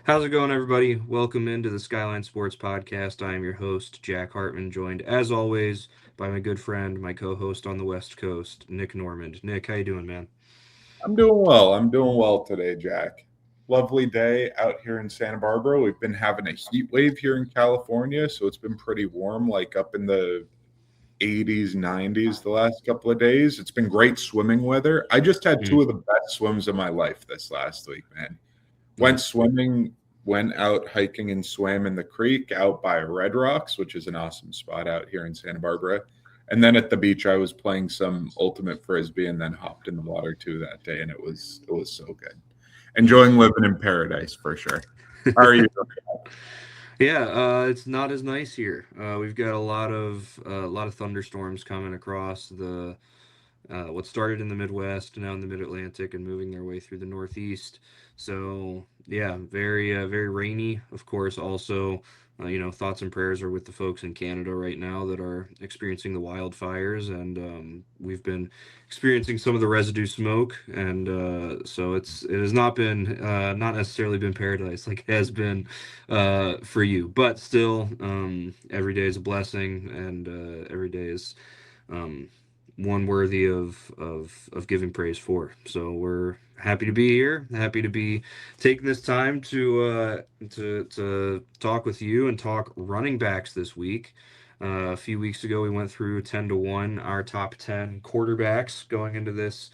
How's it going, everybody? Welcome into the Skyline Sports Podcast. I am your host, Jack Hartman, joined as always by my good friend, my co-host on the West Coast, Nick Normand. Nick, how you doing, man? I'm doing well. I'm doing well today, Jack. Lovely day out here in Santa Barbara. We've been having a heat wave here in California, so it's been pretty warm, like up in the 80s, 90s the last couple of days. It's been great swimming weather. I just had two Mm, of the best swims of my life this last week, man. Went nice. swimming, went out hiking and swam in the creek out by Red Rocks, which is an awesome spot out here in Santa Barbara. And then at the beach, I was playing some ultimate frisbee and then hopped in the water too that day, and it was so good. Enjoying living in paradise for sure. How are you? Yeah, it's not as nice here. We've got a lot of thunderstorms coming across the what started in the Midwest, now in the Mid-Atlantic, and moving their way through the Northeast. So yeah, very rainy. Of course, also, thoughts and prayers are with the folks in Canada right now that are experiencing the wildfires, and we've been experiencing some of the residue smoke, and so it has not necessarily been paradise like it has been for you, but still, every day is a blessing, and every day is. Um, One worthy of giving praise for. So we're happy to be here, happy to be taking this time to talk with you and talk running backs this week. A few weeks ago, we went through 10 to 1, our top 10 quarterbacks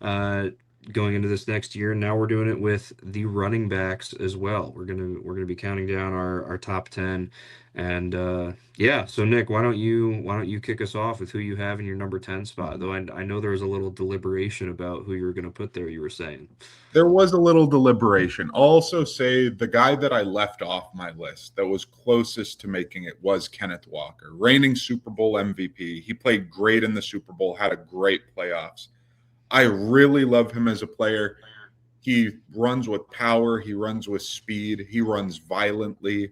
uh, going into this next year. Now we're doing it with the running backs as well. We're gonna be counting down our top 10, and yeah. So Nick, why don't you kick us off with who you have in your number 10 spot? Though I know there was a little deliberation about who you were gonna put there. You were saying. There was a little deliberation. I'll also say the guy that I left off my list that was closest to making it was Kenneth Walker, reigning Super Bowl MVP. He played great in the Super Bowl, had a great playoffs. I really love him as a player. He runs with power, he runs with speed, he runs violently.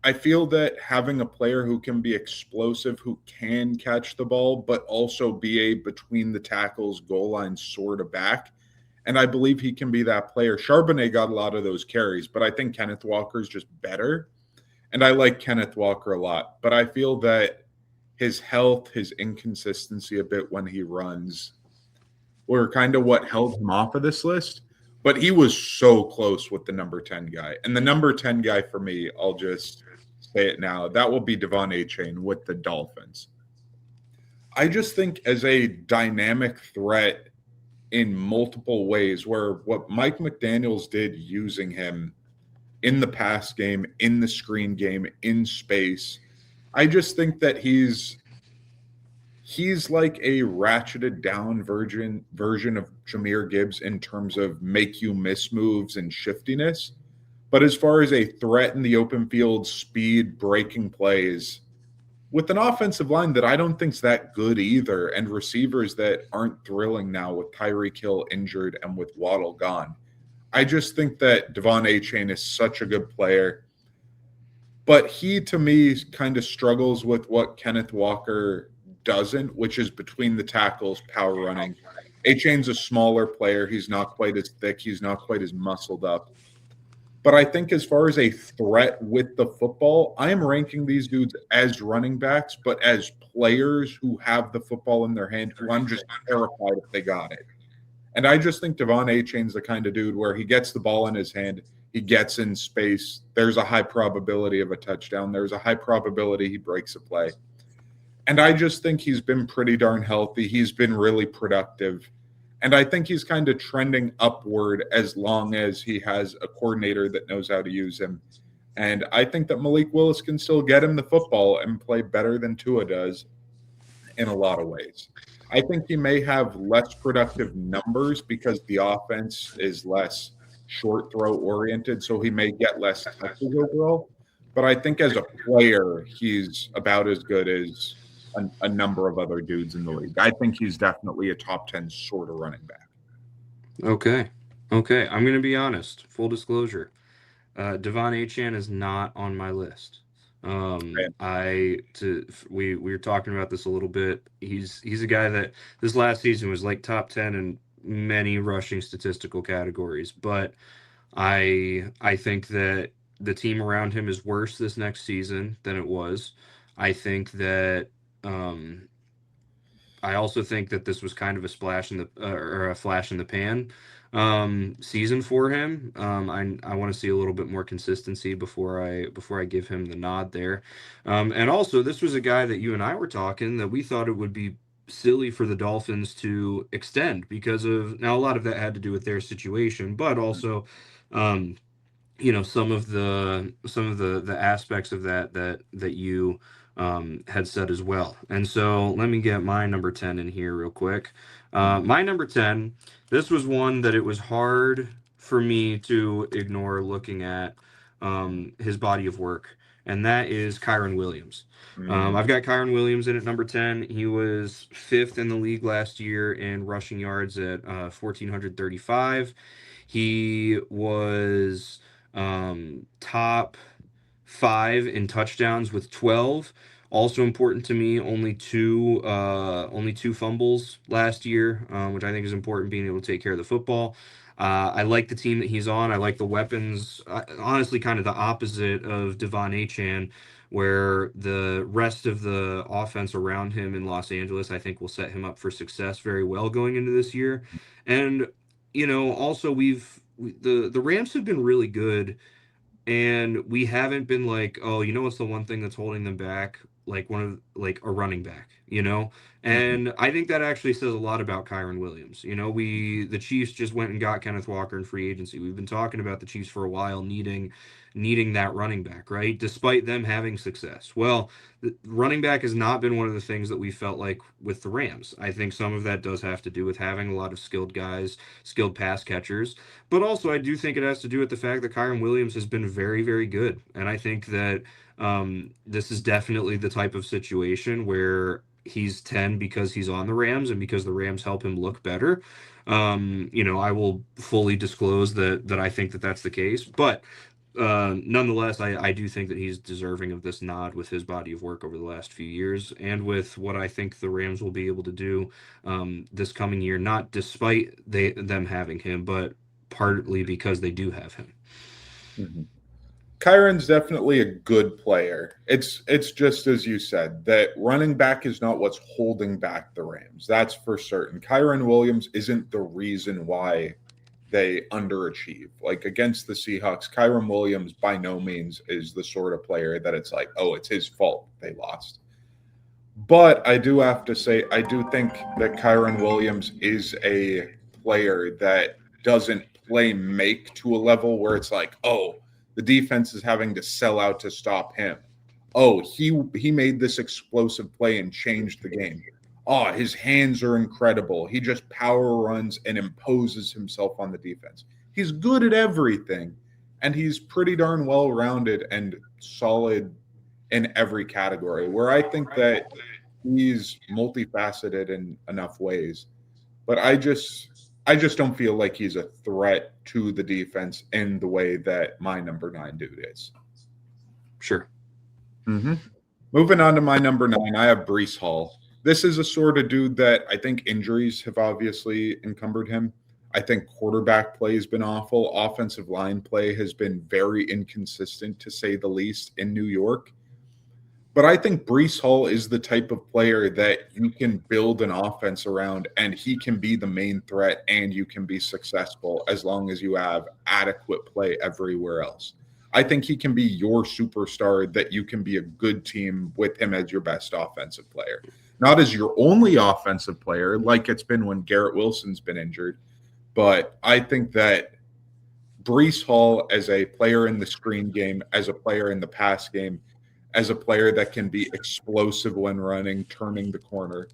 I feel that having a player who can be explosive, who can catch the ball, but also be a between the tackles, goal line sort of back. And I believe he can be that player. Charbonnet got a lot of those carries, but I think Kenneth Walker is just better. And I like Kenneth Walker a lot. But I feel that his health, his inconsistency a bit when he runs were kind of what held him off of this list. But he was so close with the number 10 guy. And the number 10 guy for me, I'll just say it now, that will be Devon Achane with the Dolphins. I just think as a dynamic threat in multiple ways, where what Mike McDaniels did using him in the pass game, in the screen game, in space, I just think that he's like a ratcheted down version of Jameer Gibbs in terms of make you miss moves and shiftiness. But as far as a threat in the open field, speed, breaking plays, with an offensive line that I don't think's that good either, and receivers that aren't thrilling now with Tyreek Hill injured and with Waddle gone. I just think that Devon Achane is such a good player. But he, to me, kind of struggles with what Kenneth Walker doesn't, which is between the tackles, power running. Achane's a smaller player. He's not quite as thick. He's not quite as muscled up. But I think as far as a threat with the football, I am ranking these dudes as running backs, but as players who have the football in their hand, who I'm just terrified if they got it. And I just think Devon Achane's the kind of dude where he gets the ball in his hand, he gets in space. There's a high probability of a touchdown. There's a high probability he breaks a play. And I just think he's been pretty darn healthy. He's been really productive. And I think he's kind of trending upward as long as he has a coordinator that knows how to use him. And I think that Malik Willis can still get him the football and play better than Tua does in a lot of ways. I think he may have less productive numbers because the offense is less short throw oriented. So he may get less touches overall. But I think as a player, he's about as good as a number of other dudes in the league. I think he's definitely a top 10 sort of running back. Okay, okay. I'm gonna be honest. Full disclosure. Devon Achane is not on my list. Right? We were talking about this a little bit. He's a guy that this last season was like top 10 in many rushing statistical categories, but I think that the team around him is worse this next season than it was. I think that um, I also think that this was kind of a splash in the or a flash in the pan season for him. I want to see a little bit more consistency before I give him the nod there. And also, this was a guy that you and I were talking that we thought it would be silly for the Dolphins to extend because of now a lot of that had to do with their situation, but also. Um, some of the aspects of that you had said as well. And so let me get my number 10 in here real quick. My number 10, this was one that it was hard for me to ignore looking at his body of work, and that is Kyron Williams. Mm. I've got Kyron Williams in at number 10. He was fifth in the league last year in rushing yards at 1,435. He was top five in touchdowns with 12. Also important to me, only two fumbles last year, which I think is important, being able to take care of the football. I like the team that he's on. I like the weapons. Honestly, kind of the opposite of Devon Achane, where the rest of the offense around him in Los Angeles, I think, will set him up for success very well going into this year. And also the Rams have been really good, and we haven't been like, oh, what's the one thing that's holding them back? Like a running back. Mhm. And I think that actually says a lot about Kyron Williams. The Chiefs just went and got Kenneth Walker in free agency. We've been talking about the Chiefs for a while needing that running back, right? Despite them having success. Well, the running back has not been one of the things that we felt like with the Rams. I think some of that does have to do with having a lot of skilled guys, skilled pass catchers. But also, I do think it has to do with the fact that Kyron Williams has been very, very good. And I think that this is definitely the type of situation where he's 10 because he's on the Rams and because the Rams help him look better. I will fully disclose that I think that that's the case. But nonetheless, I do think that he's deserving of this nod with his body of work over the last few years and with what I think the Rams will be able to do this coming year, not despite them having him, but partly because they do have him. Mhm. Kyron's definitely a good player. It's just as you said that running back is not what's holding back the Rams. That's for certain. Kyron Williams isn't the reason why they underachieve. Like against the Seahawks, Kyron Williams by no means is the sort of player that it's like, oh, it's his fault they lost. But I do have to say, I do think that Kyron Williams is a player that doesn't play make to a level where it's like, oh, the defense is having to sell out to stop him. Oh, he made this explosive play and changed the game. Oh, his hands are incredible. He just power runs and imposes himself on the defense. He's good at everything, and he's pretty darn well rounded and solid in every category. Where I think that he's multifaceted in enough ways, but I just don't feel like he's a threat to the defense in the way that my number 9 dude is. Sure. Mm-hmm. Moving on to my number 9, I have Breece Hall. This is a sort of dude that I think injuries have obviously encumbered him. I think quarterback play has been awful. Offensive line play has been very inconsistent, to say the least, in New York. But I think Breece Hall is the type of player that you can build an offense around, and he can be the main threat, and you can be successful as long as you have adequate play everywhere else. I think he can be your superstar, that you can be a good team with him as your best offensive player. Not as your only offensive player, like it's been when Garrett Wilson's been injured, but I think that Breece Hall as a player in the screen game, as a player in the pass game, as a player that can be explosive when running, turning the corner.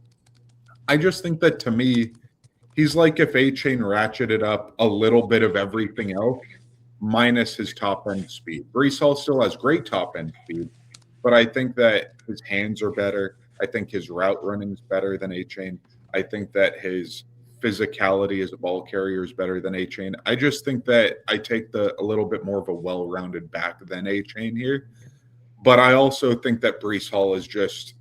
I just think that to me, he's like if Achane ratcheted up a little bit of everything else, minus his top end speed. Breece Hall still has great top end speed, but I think that his hands are better. I think his route running is better than Achane. I think that his physicality as a ball carrier is better than Achane. I just think that I take a little bit more of a well-rounded back than Achane here. But I also think that Breece Hall is just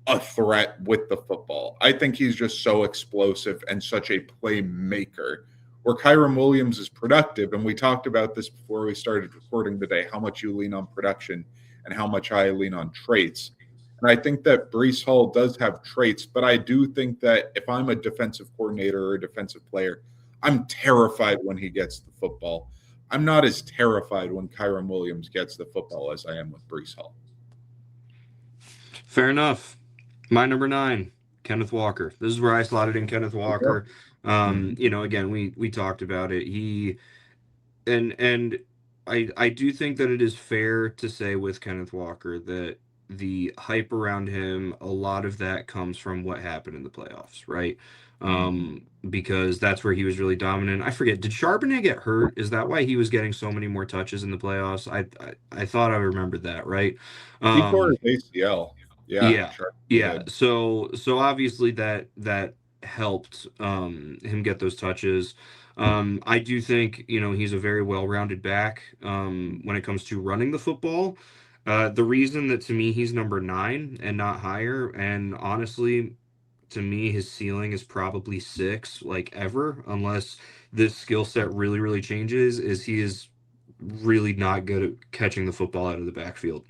a threat with the football. I think he's just so explosive and such a playmaker where Kyron Williams is productive. And we talked about this before we started recording today, how much you lean on production and how much I lean on traits. And I think that Breece Hall does have traits, but I do think that if I'm a defensive coordinator or a defensive player, I'm terrified when he gets the football. I'm not as terrified when Kyron Williams gets the football as I am with Breece Hall. Fair enough. My number 9, Kenneth Walker. This is where I slotted in Kenneth Walker. Again, we talked about it. I do think that it is fair to say with Kenneth Walker that the hype around him, a lot of that comes from what happened in the playoffs, right? Because that's where he was really dominant. I forget, did Charbonnet get hurt? Is that why he was getting so many more touches in the playoffs? I thought I remembered that, right? He tore his ACL. Yeah. Sure, Yeah. So obviously that helped him get those touches. I do think, he's a very well-rounded back when it comes to running the football. The reason that to me he's number 9 and not higher, and honestly, to me his ceiling is probably 6, like ever, unless this skill set really, really changes, is he is really not good at catching the football out of the backfield.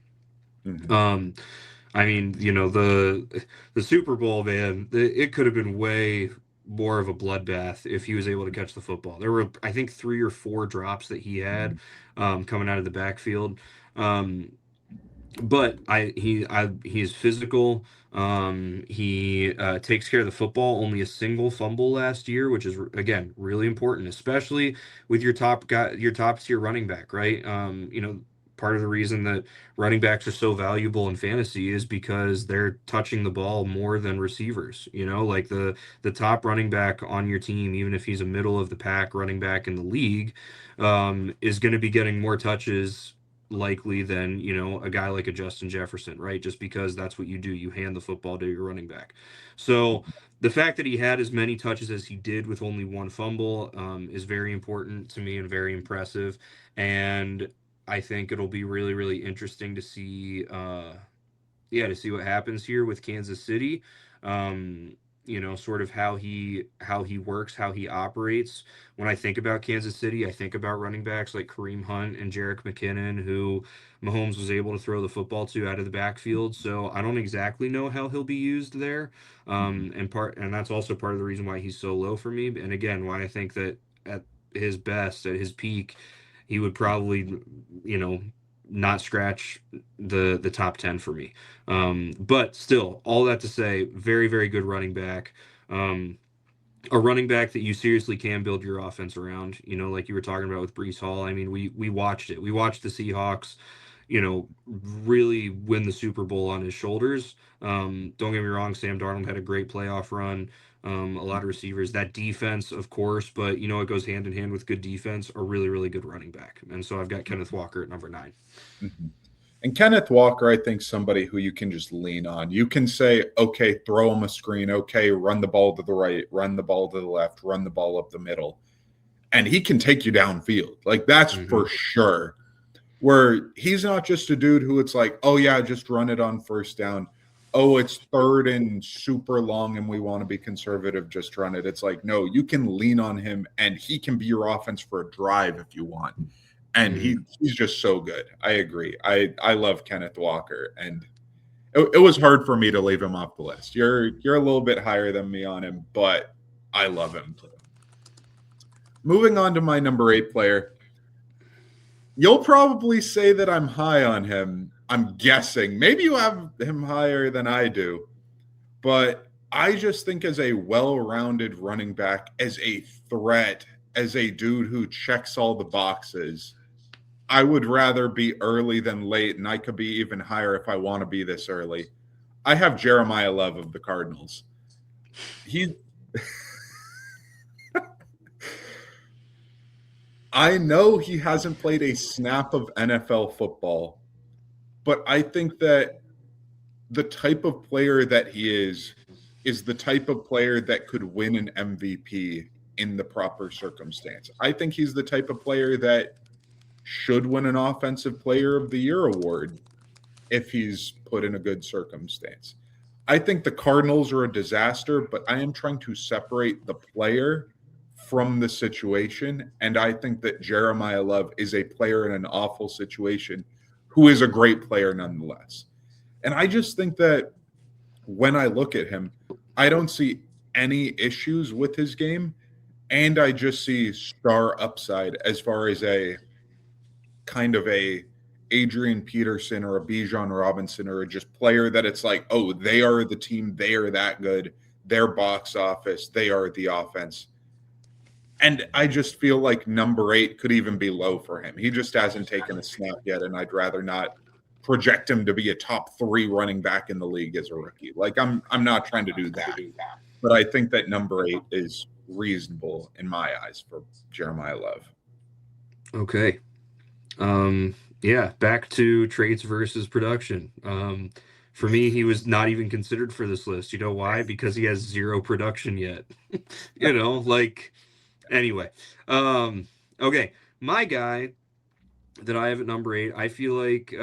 I mean, the Super Bowl, man, it could have been way more of a bloodbath if he was able to catch the football. There were, I think, 3 or 4 drops that he had coming out of the backfield. But he's physical. He takes care of the football. Only a single fumble last year, which is again really important, especially with your top tier running back, right? Part of the reason that running backs are so valuable in fantasy is because they're touching the ball more than receivers. Like the top running back on your team, even if he's a middle of the pack running back in the league, is going to be getting more touches likely than a guy like a Justin Jefferson, right? Just because that's what you do, you hand the football to your running back. So the fact that he had as many touches as he did with only 1 fumble is very important to me and very impressive. And I think it'll be really, really interesting to see what happens here with Kansas City. Sort of how he works, how he operates. When I think about Kansas City, I think about running backs like Kareem Hunt and Jerick McKinnon, who Mahomes was able to throw the football to out of the backfield. So I don't exactly know how he'll be used there. And that's also part of the reason why he's so low for me. And again, why I think that at his best, at his peak, he would probably, not scratch the top 10 for me. But still, all that to say, very, very good running back. A running back that you seriously can build your offense around, like you were talking about with Breece Hall. I mean, we watched it. We watched the Seahawks, really win the Super Bowl on his shoulders. Don't get me wrong, Sam Darnold had a great playoff run. A lot of receivers, that defense, of course, but it goes hand in hand with good defense, a really, really good running back. And so I've got Kenneth Walker at number 9. And Kenneth Walker, I think somebody who you can just lean on. You can say, okay, throw him a screen. Okay, run the ball to the right, run the ball to the left, run the ball up the middle. And he can take you downfield. Like, that's for sure. Where he's not just a dude who it's like, oh, yeah, just run it on first down. Oh, it's 3rd and super long and we want to be conservative, just run it. It's like, no, you can lean on him and he can be your offense for a drive if you want. And he's just so good. I agree. I love Kenneth Walker. And it was hard for me to leave him off the list. You're a little bit higher than me on him, but I love him too. Moving on to my number 8 player. You'll probably say that I'm high on him. I'm guessing. Maybe you have him higher than I do. But I just think as a well-rounded running back, as a threat, as a dude who checks all the boxes, I would rather be early than late, and I could be even higher if I want to be this early. I have Jeremiah Love of the Cardinals. I know he hasn't played a snap of NFL football, but I think that the type of player that he is the type of player that could win an MVP in the proper circumstance. I think he's the type of player that should win an Offensive Player of the Year award if he's put in a good circumstance. I think the Cardinals are a disaster, but I am trying to separate the player from the situation. And I think that Jeremiah Love is a player in an awful situation who is a great player nonetheless. And I just think that when I look at him, I don't see any issues with his game. And I just see star upside as far as a kind of a Adrian Peterson or a Bijan Robinson or a just player that it's like, oh, they are the team. They are that good. Their box office. They are the offense. And I just feel like number 8 could even be low for him. He just hasn't taken a snap yet, and I'd rather not project him to be a top 3 running back in the league as a rookie. Like I'm not trying to do that. But I think that number 8 is reasonable in my eyes for Jeremiah Love. Okay. Yeah, back to traits versus production. For me, he was not even considered for this list. You know why? Because he has 0 production yet. Anyway. Okay. My guy that I have at number 8, I feel like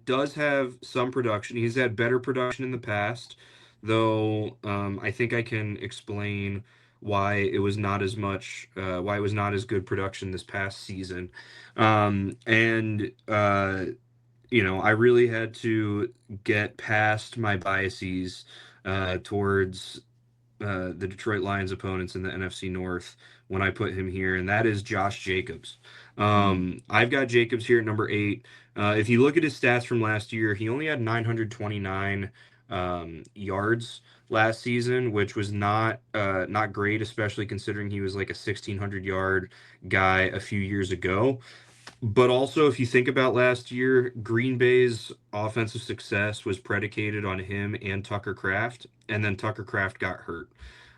does have some production. He's had better production in the past, though I think I can explain why it was not as much, why it was not as good production this past season. I really had to get past my biases towards the Detroit Lions opponents in the NFC North when I put him here, and that is Josh Jacobs. I've got Jacobs here at number 8. If you look at his stats from last year, he only had 929 yards last season, which was not great, especially considering he was like a 1,600-yard guy a few years ago. But also, if you think about last year, Green Bay's offensive success was predicated on him and Tucker Kraft, and then Tucker Kraft got hurt.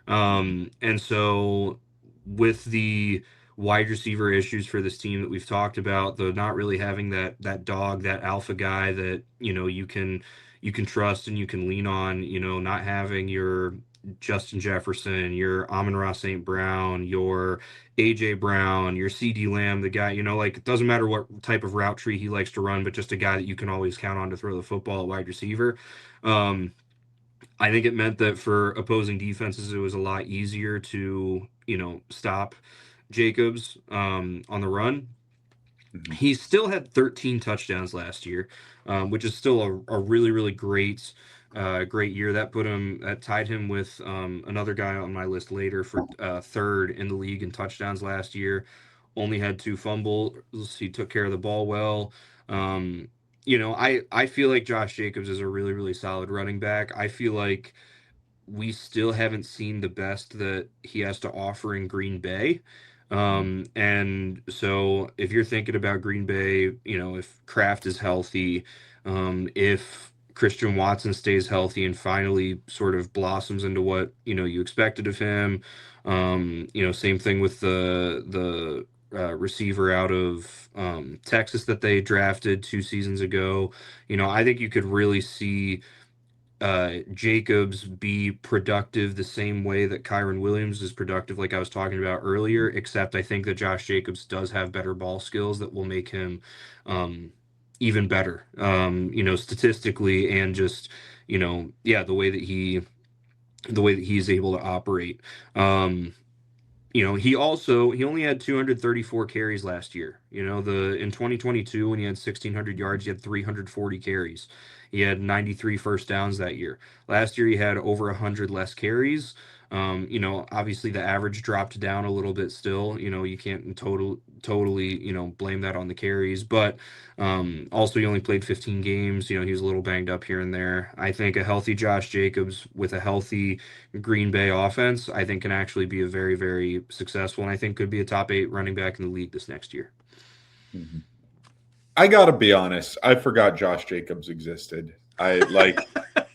And so with the wide receiver issues for this team that we've talked about, the not really having that dog, that alpha guy that, you can trust and you can lean on, not having your Justin Jefferson, your Amon-Ra St. Brown, your A.J. Brown, your C.D. Lamb, the guy, it doesn't matter what type of route tree he likes to run, but just a guy that you can always count on to throw the football at wide receiver. I think it meant that for opposing defenses, it was a lot easier to, stop Jacobs on the run. He still had 13 touchdowns last year, which is still a really, really great year. That tied him with another guy on my list later for 3rd in the league in touchdowns last year. Only had 2 fumbles. He took care of the ball well. I feel like Josh Jacobs is a really, really solid running back. I feel like we still haven't seen the best that he has to offer in Green Bay. And so if you're thinking about Green Bay, if Kraft is healthy, if Christian Watson stays healthy and finally sort of blossoms into what, you expected of him, same thing with the receiver out of Texas that they drafted 2 seasons ago. I think you could really see Jacobs be productive the same way that Kyren Williams is productive, like I was talking about earlier, except I think that Josh Jacobs does have better ball skills that will make him even better, statistically and just, the way that he's able to operate. He only had 234 carries last year. In 2022, when he had 1,600 yards, he had 340 carries. He had 93 first downs that year. Last year, he had over 100 less carries. Obviously the average dropped down a little bit still. You can't totally, blame that on the carries. But also, he only played 15 games. He was a little banged up here and there. I think a healthy Josh Jacobs with a healthy Green Bay offense, I think can actually be a very, very successful, and I think could be a top 8 running back in the league this next year. I gotta be honest. I forgot Josh Jacobs existed. I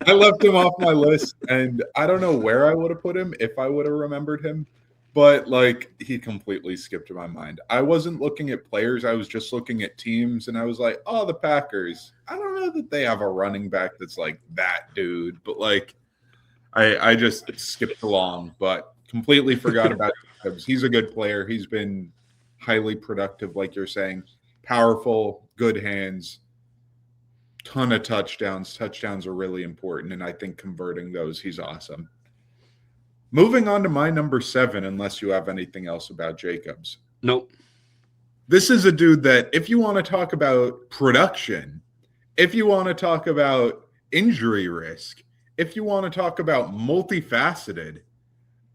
left him off my list, and I don't know where I would have put him if I would have remembered him, but he completely skipped my mind. I wasn't looking at players. I was just looking at teams, and I was like, oh, the Packers. I don't know that they have a running back that's like that dude, but I just skipped along, but completely forgot about Jacobs. He's a good player. He's been highly productive, like you're saying. Powerful, good hands, ton of touchdowns. Touchdowns are really important, and I think converting those, he's awesome. Moving on to my number 7, unless you have anything else about Jacobs. Nope. This is a dude that, if you want to talk about production, if you want to talk about injury risk, if you want to talk about multifaceted,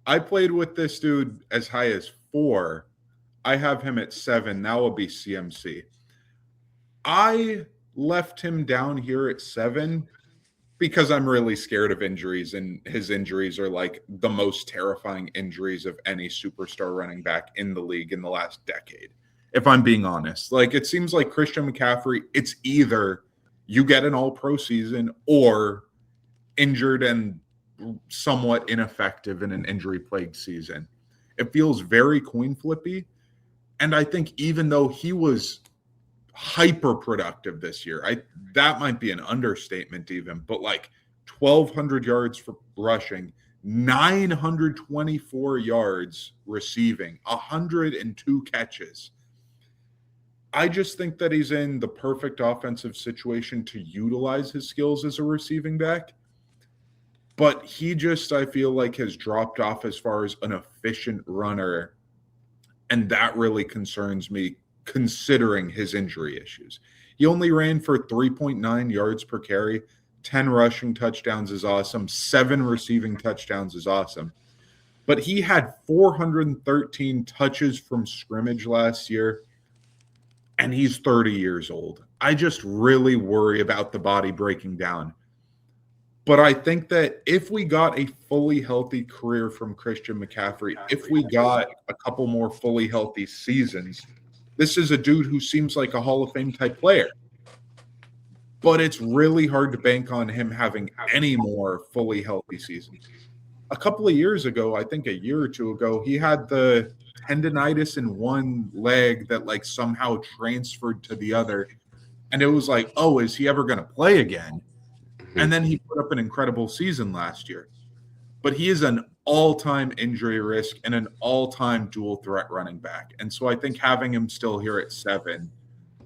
I played with this dude as high as 4. I have him at 7. That will be CMC. I left him down here at 7 because I'm really scared of injuries, and his injuries are like the most terrifying injuries of any superstar running back in the league in the last decade. If I'm being honest, like it seems like Christian McCaffrey, it's either you get an all-pro season or injured and somewhat ineffective in an injury-plagued season. It feels very coin flippy. And I think even though he was hyper productive this year, that might be an understatement even, but like 1,200 yards for rushing, 924 yards receiving, 102 catches. I just think that he's in the perfect offensive situation to utilize his skills as a receiving back. But he just, I feel like, has dropped off as far as an efficient runner. And that really concerns me, considering his injury issues. He only ran for 3.9 yards per carry. 10 rushing touchdowns is awesome. 7 receiving touchdowns is awesome. But he had 413 touches from scrimmage last year, and he's 30 years old. I just really worry about the body breaking down. But I think that if we got a fully healthy career from Christian McCaffrey, if we got a couple more fully healthy seasons, this is a dude who seems like a Hall of Fame type player. But it's really hard to bank on him having any more fully healthy seasons. A couple of years ago, I think a year or two ago, he had the tendonitis in one leg that like somehow transferred to the other. And it was like, oh, is he ever going to play again? And then he put up an incredible season last year. But he is an all-time injury risk and an all-time dual threat running back. And so I think having him still here at 7,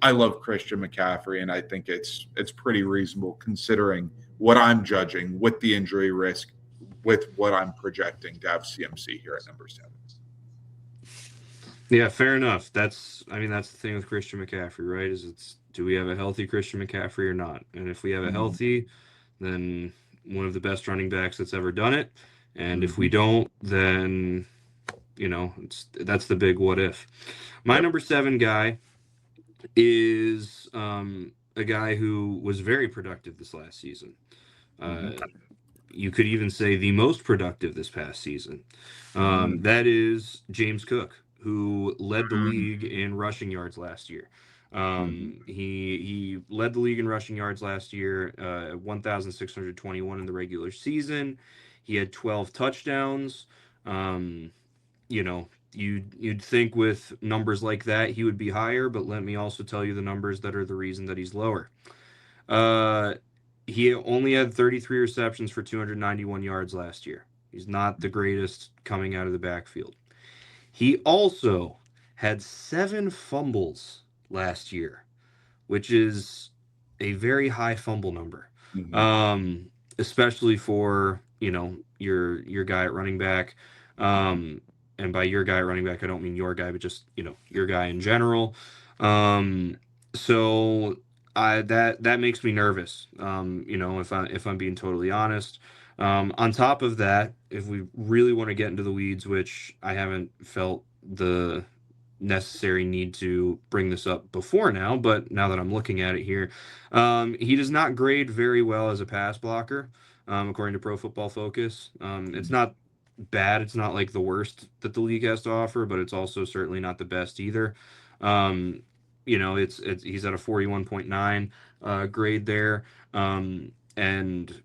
I love Christian McCaffrey, and I think it's pretty reasonable considering what I'm judging with the injury risk, with what I'm projecting to have CMC here at number 7. Yeah, fair enough. That's the thing with Christian McCaffrey, right? Do we have a healthy Christian McCaffrey or not? And if we have a healthy, then one of the best running backs that's ever done it. And if we don't, then, that's the big what if. My number 7 guy is a guy who was very productive this last season. You could even say the most productive this past season. That is James Cook, who led the league in rushing yards last year. He led the league in rushing yards last year, 1,621 in the regular season. He had 12 touchdowns. You'd think with numbers like that he would be higher, but let me also tell you the numbers that are the reason that he's lower. He only had 33 receptions for 291 yards last year. He's not the greatest coming out of the backfield. He also had 7 fumbles last year, which is a very high fumble number, especially for your guy at running back. And by your guy at running back, I don't mean your guy, but just your guy in general. So that makes me nervous. If I'm being totally honest. On top of that, if we really want to get into the weeds, which I haven't felt the necessary need to bring this up before now, but now that I'm looking at it here, he does not grade very well as a pass blocker, according to Pro Football Focus. It's not bad. It's not like the worst that the league has to offer, but it's also certainly not the best either. He's at a 41.9 grade there. And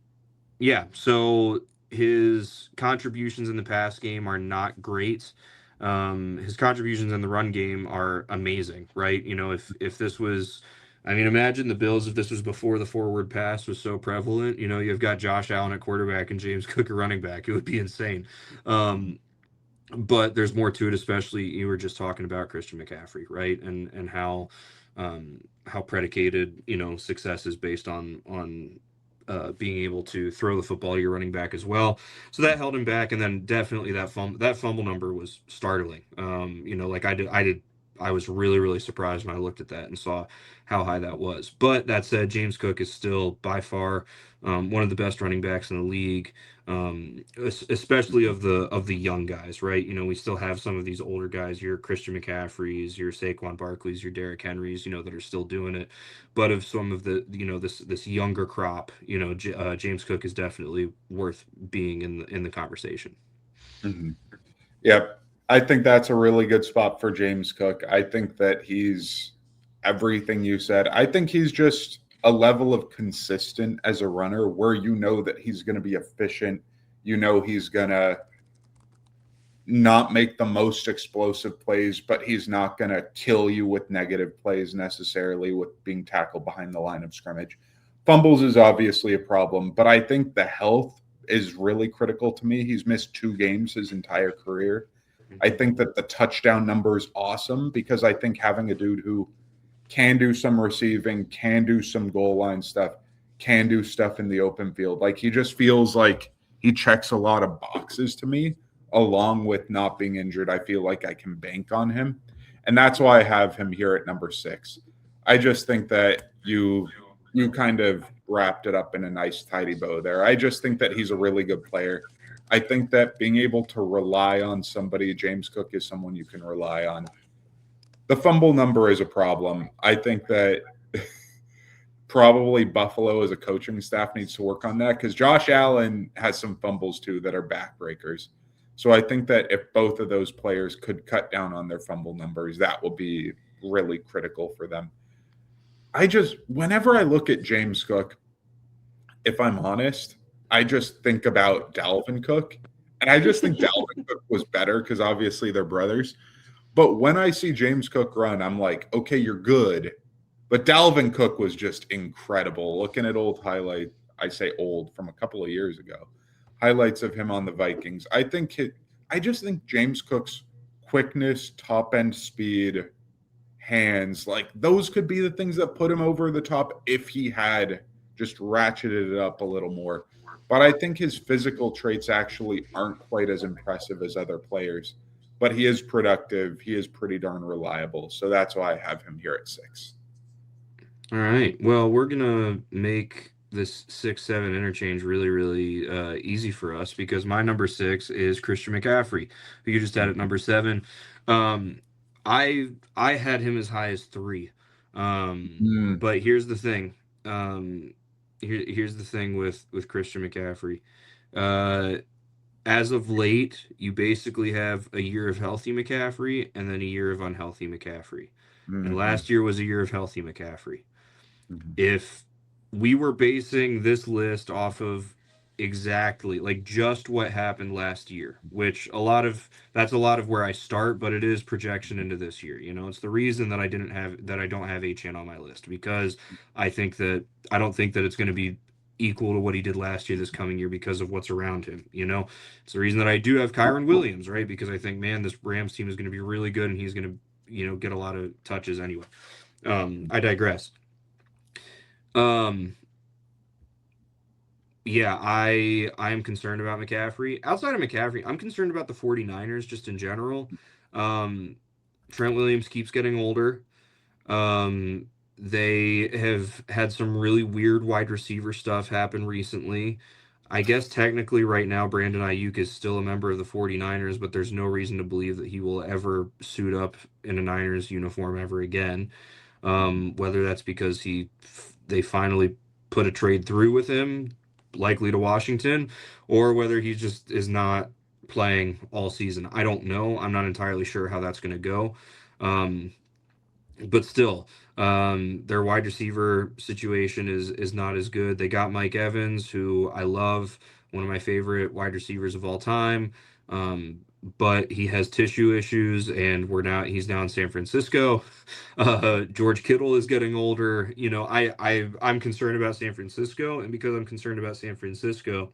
yeah, so his contributions in the pass game are not great. His contributions in the run game are amazing, right? If this was, imagine the Bills if this was before the forward pass was so prevalent. You've got Josh Allen at quarterback and James Cook at running back. It would be insane. But there's more to it, especially you were just talking about Christian McCaffrey, right? And how predicated, success is based on being able to throw the football, your running back as well. So that held him back, and then definitely that fumble number was startling. Like I was really really surprised when I looked at that and saw how high that was. But that said, James Cook is still by far one of the best running backs in the league, especially of the young guys, right? We still have some of these older guys, your Christian McCaffreys, your Saquon Barkleys, your Derrick Henrys, that are still doing it. But of some of the, this younger crop, James Cook is definitely worth being in the conversation. Mm-hmm. Yep. I think that's a really good spot for James Cook. I think that he's everything you said. I think he's just a level of consistent as a runner where that he's going to be efficient. He's going to not make the most explosive plays, but he's not going to kill you with negative plays necessarily with being tackled behind the line of scrimmage. Fumbles is obviously a problem, but I think the health is really critical to me. He's missed 2 games his entire career. I think that the touchdown number is awesome because I think having a dude who can do some receiving, can do some goal line stuff, can do stuff in the open field. Like he just feels like he checks a lot of boxes to me, along with not being injured. I feel like I can bank on him. And that's why I have him here at number 6. I just think that you kind of wrapped it up in a nice tidy bow there. I just think that he's a really good player. I think that being able to rely on somebody, James Cook is someone you can rely on. The fumble number is a problem. I think that probably Buffalo as a coaching staff needs to work on that because Josh Allen has some fumbles too that are backbreakers. So I think that if both of those players could cut down on their fumble numbers, that will be really critical for them. Whenever I look at James Cook, if I'm honest, I just think about Dalvin Cook. And I just think Dalvin Cook was better because obviously they're brothers. But when I see James Cook run, I'm like, okay, you're good. But Dalvin Cook was just incredible. Looking at old highlight, I say old, from a couple of years ago, highlights of him on the Vikings. I just think James Cook's quickness, top end speed, hands, like those could be the things that put him over the top if he had just ratcheted it up a little more. But I think his physical traits actually aren't quite as impressive as other players. But he is productive. He is pretty darn reliable. So that's why I have him here at 6. All right. Well, we're gonna make this 6-7 interchange really, really easy for us because my number 6 is Christian McCaffrey, who you just had at number 7. I had him as high as 3. But here's the thing. Here's the thing with Christian McCaffrey. As of late, you basically have a year of healthy McCaffrey and then a year of unhealthy McCaffrey. Mm-hmm. And last year was a year of healthy McCaffrey. Mm-hmm. If we were basing this list off of exactly like just what happened last year, which that's a lot of where I start, but it is projection into this year. It's the reason that I don't have Achane on my list because I don't think that it's going to be equal to what he did last year this coming year because of what's around him. It's the reason that I do have Kyren Williams, right? Because I think, man, this Rams team is going to be really good and he's going to get a lot of touches anyway. I digress. Yeah, I am concerned about McCaffrey. Outside of McCaffrey, I'm concerned about the 49ers just in general. Trent Williams keeps getting older. They have had some really weird wide receiver stuff happen recently. I guess technically right now Brandon Ayuk is still a member of the 49ers, but there's no reason to believe that he will ever suit up in a Niners uniform ever again. Whether that's because they finally put a trade through with him, likely to Washington, or whether he just is not playing all season. I don't know. I'm not entirely sure how that's going to go. But still, their wide receiver situation is not as good. They got Mike Evans, who I love, one of my favorite wide receivers of all time. But he has tissue issues, and he's now in San Francisco. George Kittle is getting older. I'm concerned about San Francisco, and because I'm concerned about San Francisco,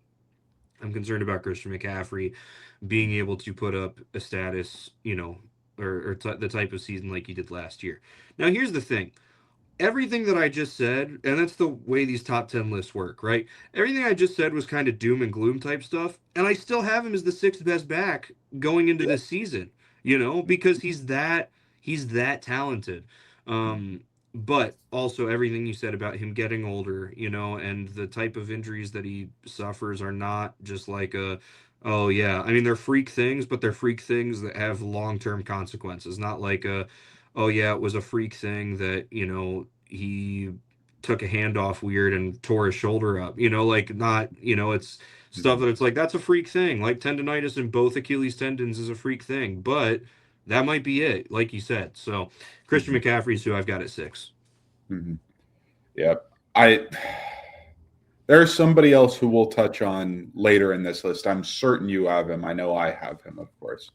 I'm concerned about Christian McCaffrey being able to put up a status, or the type of season like he did last year. Now, here's the thing. everything that I just said, and that's the way these top 10 lists work, right? Everything I just said was kind of doom and gloom type stuff, and I still have him as the sixth best back going into Yeah. this season, because he's that talented. Um, but also everything you said about him getting older, and the type of injuries that he suffers are not just like oh yeah, I mean they're freak things, but they're freak things that have long-term consequences, not like oh yeah, it was a freak thing that, he took a handoff weird and tore his shoulder up. Like not, it's stuff Mhm. that it's like that's a freak thing. Like tendonitis in both Achilles tendons is a freak thing, but that might be it, like you said. So Christian Mhm. McCaffrey's who I've got at 6. Mhm. Yep. There's somebody else who we'll touch on later in this list. I'm certain you have him. I know I have him, of course.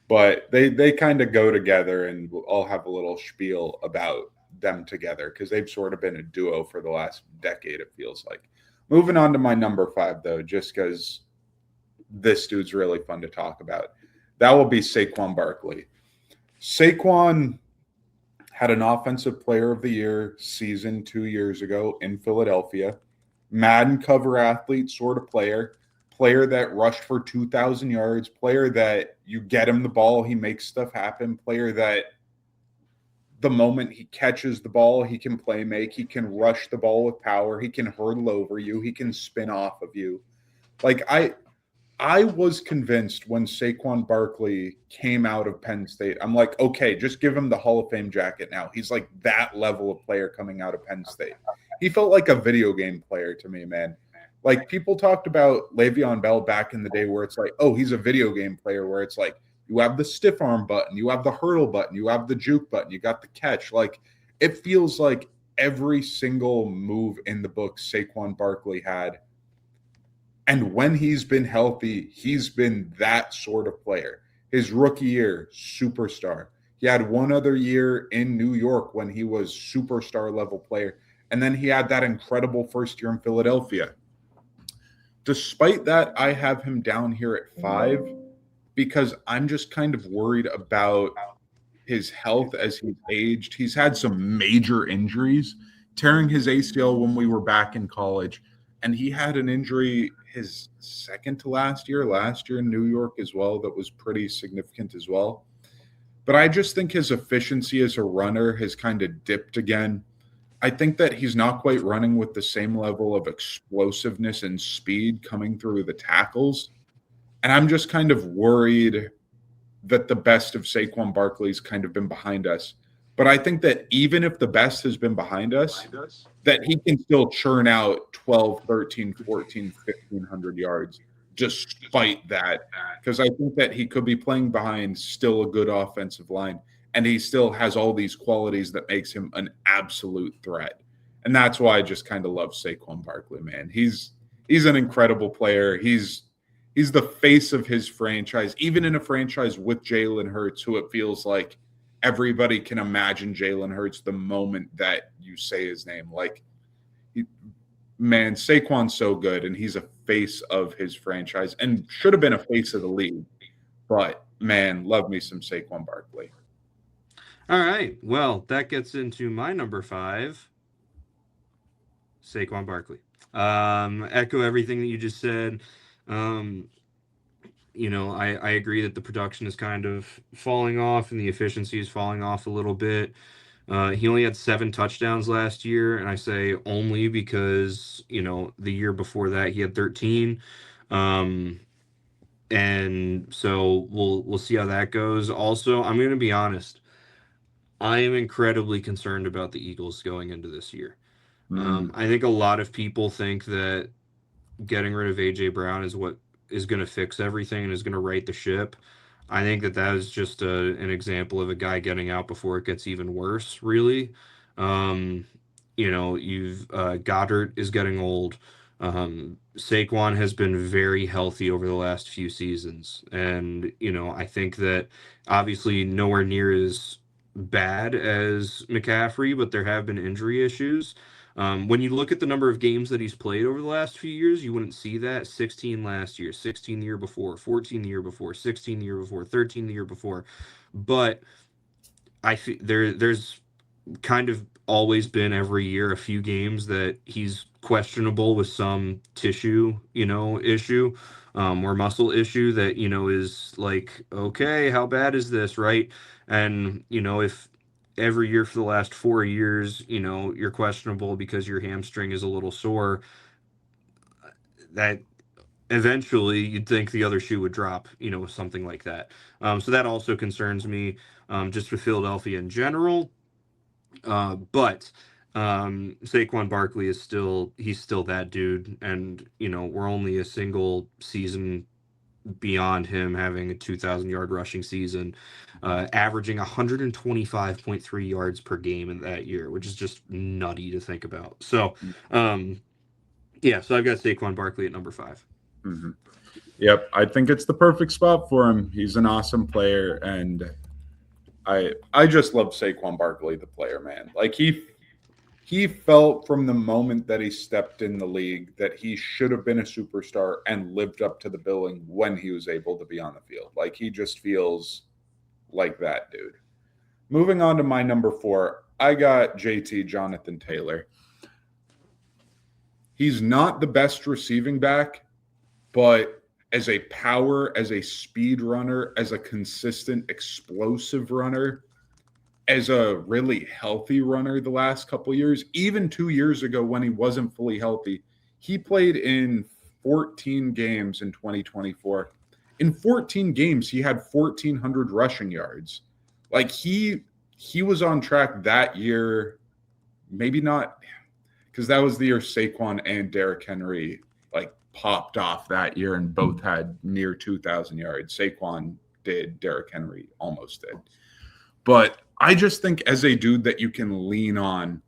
But they kind of go together, and I'll have a little spiel about them together because they've sort of been a duo for the last decade, it feels like. Moving on to my number 5, though, just because this dude's really fun to talk about. That will be Saquon Barkley. Saquon had an Offensive Player of the Year season 2 years ago in Philadelphia. Madden cover athlete sort of player that rushed for 2,000 yards, player that you get him the ball, he makes stuff happen, player that the moment he catches the ball, he can play make, he can rush the ball with power, he can hurdle over you, he can spin off of you. Like I was convinced when Saquon Barkley came out of Penn State, I'm like, okay, just give him the Hall of Fame jacket now. He's like that level of player coming out of Penn State. He felt like a video game player to me, man. Like people talked about Le'Veon Bell back in the day where it's like, oh, he's a video game player where it's like you have the stiff arm button, you have the hurdle button, you have the juke button, you got the catch. Like it feels like every single move in the book Saquon Barkley had, and when he's been healthy, he's been that sort of player. His rookie year, superstar. He had one other year in New York when he was superstar level player. And then he had that incredible first year in Philadelphia. Despite that, I have him down here at 5 because I'm just kind of worried about his health as he's aged. He's had some major injuries, tearing his ACL when we were back in college. And he had an injury his second to last year in New York as well, that was pretty significant as well. But I just think his efficiency as a runner has kind of dipped again. I think that he's not quite running with the same level of explosiveness and speed coming through the tackles. And I'm just kind of worried that the best of Saquon Barkley's kind of been behind us. But I think that even if the best has been behind us, that he can still churn out 12, 13, 14, 1,500 yards despite that. Because I think that he could be playing behind still a good offensive line. And he still has all these qualities that makes him an absolute threat. And that's why I just kind of love Saquon Barkley, man. He's an incredible player. He's the face of his franchise, even in a franchise with Jalen Hurts, who it feels like everybody can imagine Jalen Hurts the moment that you say his name. Like, man, Saquon's so good, and he's a face of his franchise and should have been a face of the league. But man, love me some Saquon Barkley. All right. Well, that gets into my number 5, Saquon Barkley. Echo everything that you just said. Um, I agree that the production is kind of falling off and the efficiency is falling off a little bit. He only had 7 touchdowns last year, and I say only because, the year before that he had 13. Um, and so we'll see how that goes. Also, I'm going to be honest. I am incredibly concerned about the Eagles going into this year. Mm. I think a lot of people think that getting rid of AJ Brown is what is going to fix everything and is going to right the ship. I think that is just an example of a guy getting out before it gets even worse, really. Um, you've Goddard is getting old. Saquon has been very healthy over the last few seasons. And, I think that obviously nowhere near as bad as McCaffrey, but there have been injury issues. When you look at the number of games that he's played over the last few years, you wouldn't see that. 16 last year, 16 the year before, 14 the year before, 16 the year before, 13 the year before. But there's kind of always been every year a few games that he's questionable with some tissue, issue, or muscle issue that, is like, okay, how bad is this, right? And, if every year for the last 4 years, you're questionable because your hamstring is a little sore, that eventually you'd think the other shoe would drop, something like that. So that also concerns me, just with Philadelphia in general. But Saquon Barkley he's still that dude, and we're only a single season beyond him having a 2,000-yard rushing season, averaging 125.3 yards per game in that year, which is just nutty to think about. So, yeah, so I've got Saquon Barkley at number 5. Mm-hmm. Yep, I think it's the perfect spot for him. He's an awesome player, and I just love Saquon Barkley, the player, man. Like he felt from the moment that he stepped in the league that he should have been a superstar and lived up to the billing when he was able to be on the field. Like he just feels like that dude. Moving on to my number 4, I got JT, Jonathan Taylor. He's not the best receiving back, but as a power, as a speed runner, as a consistent explosive runner, as a really healthy runner the last couple of years, even 2 years ago when he wasn't fully healthy, he played in 14 games in 2024. In 14 games, he had 1,400 rushing yards. Like he was on track that year, maybe not, because that was the year Saquon and Derrick Henry like popped off that year and both had near 2,000 yards. Saquon did, Derrick Henry almost did. But I just think as a dude that you can lean on,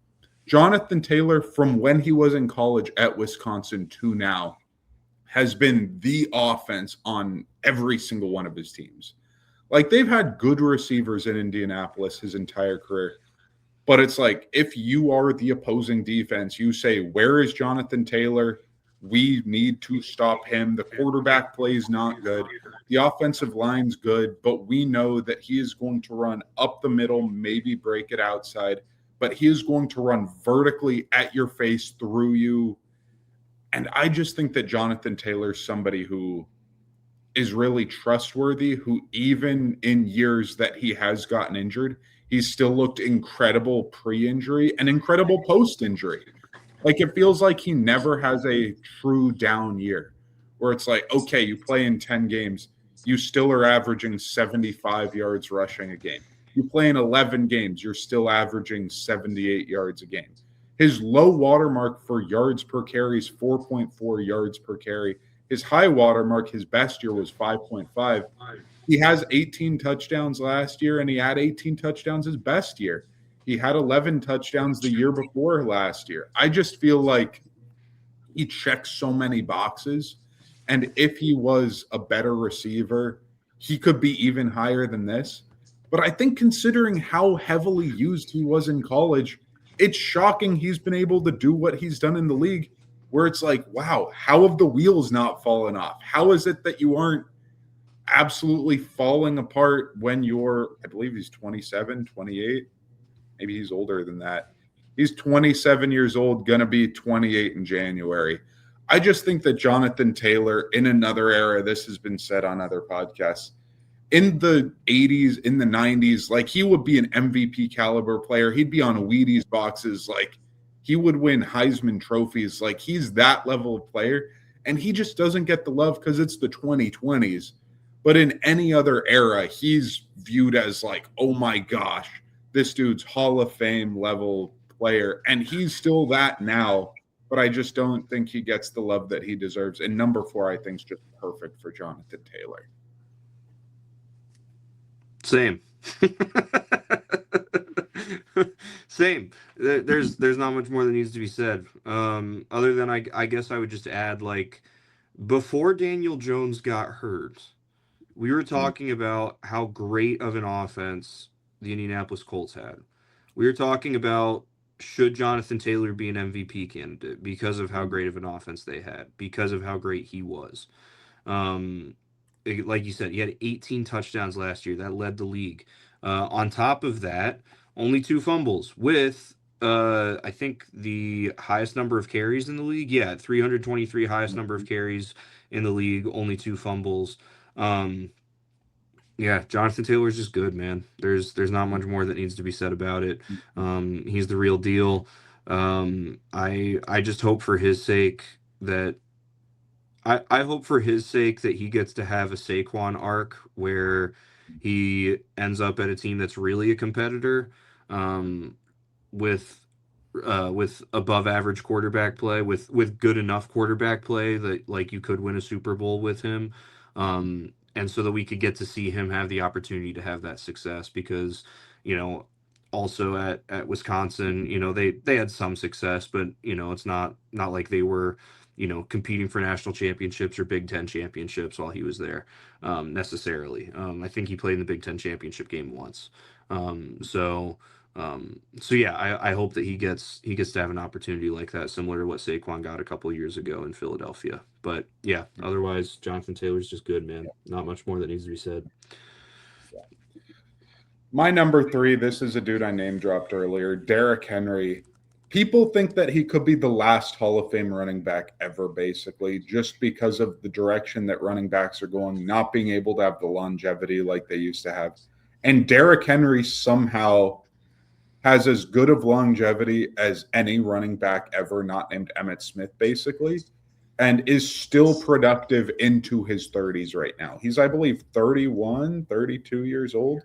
Jonathan Taylor, from when he was in college at Wisconsin to now, has been the offense on every single one of his teams. Like they've had good receivers in Indianapolis his entire career. But it's like, if you are the opposing defense, you say, where is Jonathan Taylor? We need to stop him. The quarterback play is not good. The offensive line's good, but we know that he is going to run up the middle, maybe break it outside, but he is going to run vertically at your face through you. And I just think that Jonathan Taylor is somebody who is really trustworthy, who even in years that he has gotten injured, he's still looked incredible pre-injury and incredible post-injury. Like it feels like he never has a true down year where it's like, okay, you play in 10 games, you still are averaging 75 yards rushing a game. You play in 11 games, you're still averaging 78 yards a game. His low watermark for yards per carry is 4.4 yards per carry. His high watermark, his best year, was 5.5. He has 18 touchdowns last year, and he had 18 touchdowns his best year. He had 11 touchdowns the year before last year. I just feel like he checks so many boxes. And if he was a better receiver, he could be even higher than this. But I think considering how heavily used he was in college, it's shocking he's been able to do what he's done in the league, where it's like, wow, how have the wheels not fallen off? How is it that you aren't absolutely falling apart when you're, I believe he's 27, 28. Maybe he's older than that. He's 27 years old, going to be 28 in January. I just think that Jonathan Taylor, in another era, this has been said on other podcasts, in the 80s, in the 90s, like he would be an MVP caliber player. He'd be on Wheaties boxes. Like he would win Heisman trophies. Like he's that level of player. And he just doesn't get the love because it's the 2020s. But in any other era, he's viewed as like, oh my gosh, this dude's Hall of Fame level player. And he's still that now. But I just don't think he gets the love that he deserves. And number 4, I think, is just perfect for Jonathan Taylor. Same. Same. There's not much more that needs to be said. Other than I guess I would just add, like, before Daniel Jones got hurt, we were talking about how great of an offense the Indianapolis Colts had. We were talking about, should Jonathan Taylor be an MVP candidate because of how great of an offense they had, because of how great he was. Like you said, he had 18 touchdowns last year. That led the league. On top of that, only 2 fumbles with I think the highest number of carries in the league. Yeah, 323 highest number of carries in the league, only 2 fumbles. Um, yeah, Jonathan Taylor's just good, man. There's not much more that needs to be said about it. He's the real deal. I just hope for his sake that I hope for his sake that he gets to have a Saquon arc where he ends up at a team that's really a competitor, um, with with above average quarterback play, with good enough quarterback play that like you could win a Super Bowl with him, and so that we could get to see him have the opportunity to have that success because you know also at Wisconsin, they had some success, but it's not like they were competing for national championships or Big Ten championships while he was there, necessarily. I think he played in the Big Ten championship game once. So yeah, I hope that he gets to have an opportunity like that, similar to what Saquon got a couple years ago in Philadelphia. But yeah, otherwise Jonathan Taylor's just good, man. Not much more that needs to be said. My number 3, this is a dude I name dropped earlier, Derrick Henry. People think that he could be the last Hall of Fame running back ever, basically, just because of the direction that running backs are going, not being able to have the longevity like they used to have. And Derrick Henry somehow has as good of longevity as any running back ever, not named Emmitt Smith, basically, and is still productive into his 30s right now. He's, I believe, 31, 32 years old.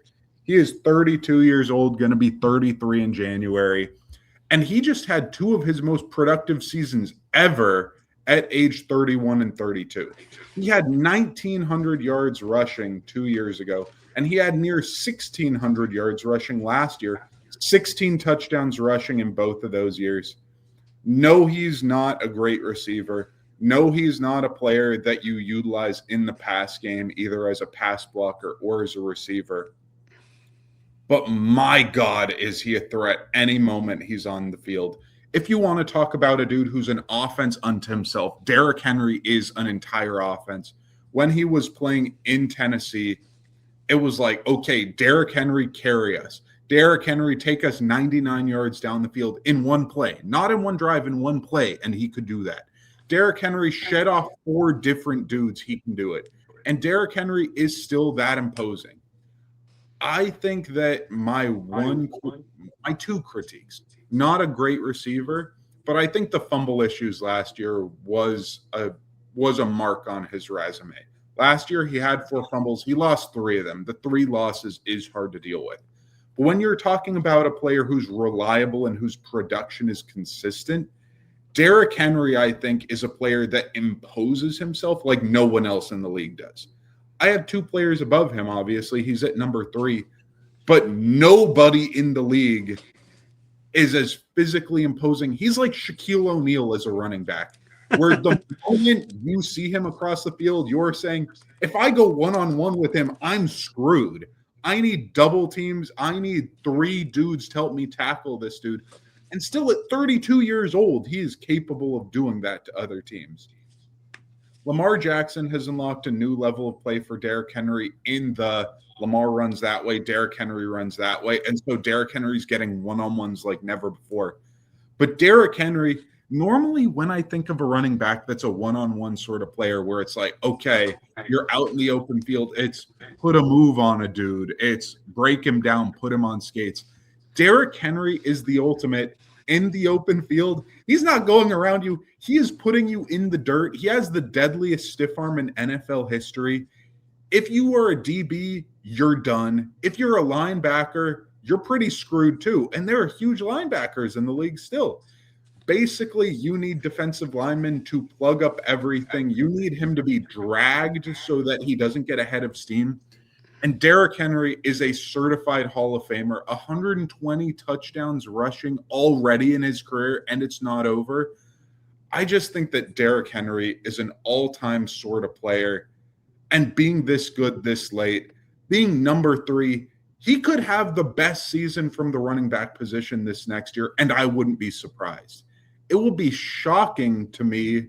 He is 32 years old, going to be 33 in January. And he just had 2 of his most productive seasons ever at age 31 and 32. He had 1,900 yards rushing 2 years ago, and he had near 1,600 yards rushing last year, 16 touchdowns rushing in both of those years. No, he's not a great receiver. No, he's not a player that you utilize in the pass game, either as a pass blocker or as a receiver. But my God, is he a threat any moment he's on the field. If you want to talk about a dude who's an offense unto himself, Derrick Henry is an entire offense. When he was playing in Tennessee, it was like, okay, Derrick Henry, carry us. Derrick Henry, take us 99 yards down the field in one play, not in one drive, in one play, and he could do that. Derrick Henry shed off 4 different dudes. He can do it. And Derrick Henry is still that imposing. I think that my 2 critiques, not a great receiver, but I think the fumble issues last year was a mark on his resume. Last year, he had 4 fumbles. He lost 3 of them. The 3 losses is hard to deal with. But when you're talking about a player who's reliable and whose production is consistent, Derrick Henry, I think, is a player that imposes himself like no one else in the league does. I have 2 players above him, obviously. He's at number 3. But nobody in the league is as physically imposing. He's like Shaquille O'Neal as a running back, where the moment you see him across the field, you're saying, if I go one-on-one with him, I'm screwed. I need double teams. I need 3 dudes to help me tackle this dude. And still at 32 years old, he is capable of doing that to other teams. Lamar Jackson has unlocked a new level of play for Derrick Henry in the Lamar runs that way, Derrick Henry runs that way. And so Derrick Henry's getting one-on-ones like never before. But Derrick Henry, normally when I think of a running back that's a one-on-one sort of player where it's like, okay, you're out in the open field, it's put a move on a dude, it's break him down, put him on skates. Derrick Henry is the ultimate in the open field. He's not going around you. He is putting you in the dirt. He has the deadliest stiff arm in NFL history. If you are a DB, you're done. If you're a linebacker, you're pretty screwed too. And there are huge linebackers in the league still. Basically, you need defensive linemen to plug up everything. You need him to be dragged so that he doesn't get ahead of steam. And Derrick Henry is a certified Hall of Famer, 120 touchdowns rushing already in his career, and it's not over. I just think that Derrick Henry is an all-time sort of player. And being this good this late, being number 3, he could have the best season from the running back position this next year, and I wouldn't be surprised. It will be shocking to me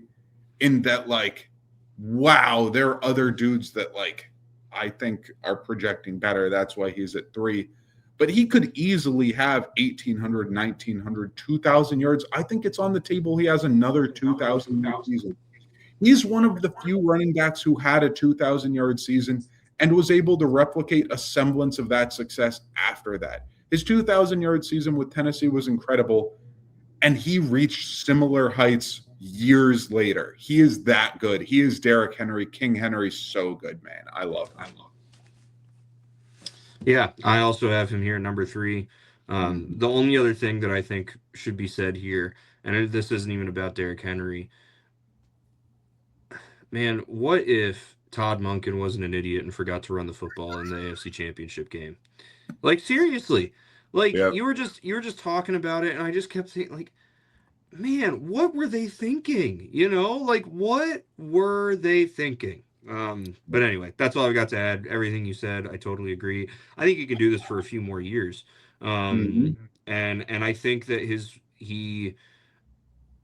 in that, like, wow, there are other dudes that, like, I think are projecting better. That's why he's at 3. but he could easily have 1,800, 1,900, 2,000 yards. I think it's on the table. He has another 2,000 season. He's one of the few running backs who had a 2,000-yard season and was able to replicate a semblance of that success after that. His 2,000-yard season with Tennessee was incredible, and he reached similar heights years later. He is that good. He is Derrick Henry. King Henry's so good, man. I love him. Yeah, I also have him here at number 3. The only other thing that I think should be said here, and this isn't even about Derrick Henry, man, what if Todd Monken wasn't an idiot and forgot to run the football in the AFC Championship game? Like, seriously. Like, Yep. you were just talking about it, and I just kept saying, like, man, what were they thinking? You know, like, what were they thinking? But anyway, that's all I've got to add. Everything you said, I totally agree. I think he can do this for a few more years. And I think that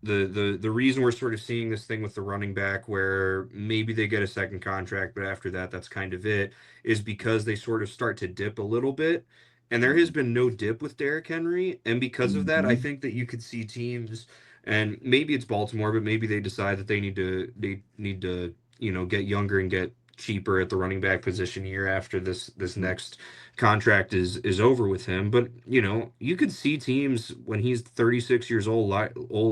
the reason we're sort of seeing this thing with the running back where maybe they get a second contract, but after that, that's kind of it, is because they sort of start to dip a little bit. And there has been no dip with Derrick Henry. And because of that, I think that you could see teams, and maybe it's Baltimore, but maybe they decide that they need to, get younger and get cheaper at the running back position year after this next contract is over with him. But you could see teams when he's 36 years old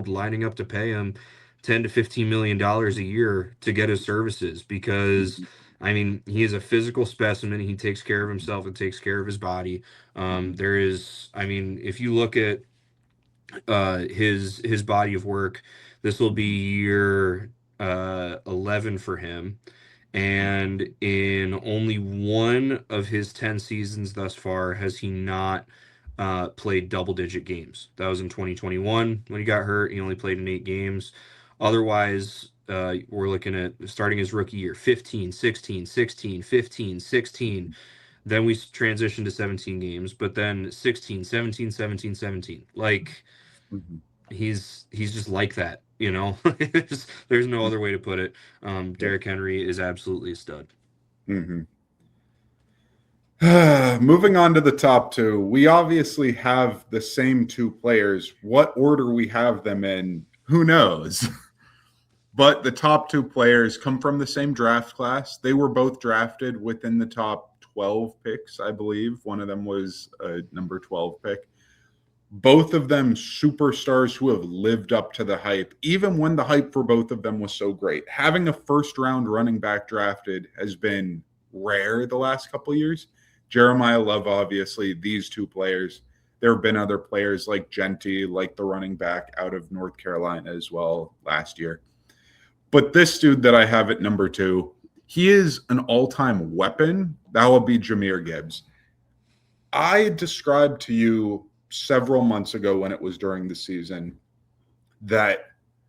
lining up to pay him 10 to 15 million dollars a year to get his services, because I mean, he is a physical specimen. He takes care of himself and takes care of his body. If you look at his body of work, this will be year 11 for him. And in only one of his 10 seasons thus far has he not played double-digit games. That was in 2021 when he got hurt. He only played in 8 games. Otherwise, we're looking at starting his rookie year, 15, 16, 16, 15, 16. Then we transitioned to 17 games, but then 16, 17, 17, 17. Like, he's just like that, There's no other way to put it. Derrick Henry is absolutely a stud. Moving on to the top 2, we obviously have the same 2 players. What order we have them in, who knows? But the top 2 players come from the same draft class. They were both drafted within the top 12 picks, I believe. One of them was a number 12 pick. Both of them superstars who have lived up to the hype, even when the hype for both of them was so great. Having a first-round running back drafted has been rare the last couple of years. Jeremiah Love, obviously, these 2 players. There have been other players like Genty, like the running back out of North Carolina as well last year. But this dude that I have at number 2, he is an all-time weapon. That will be Jahmyr Gibbs. I described to you several months ago when it was during the season that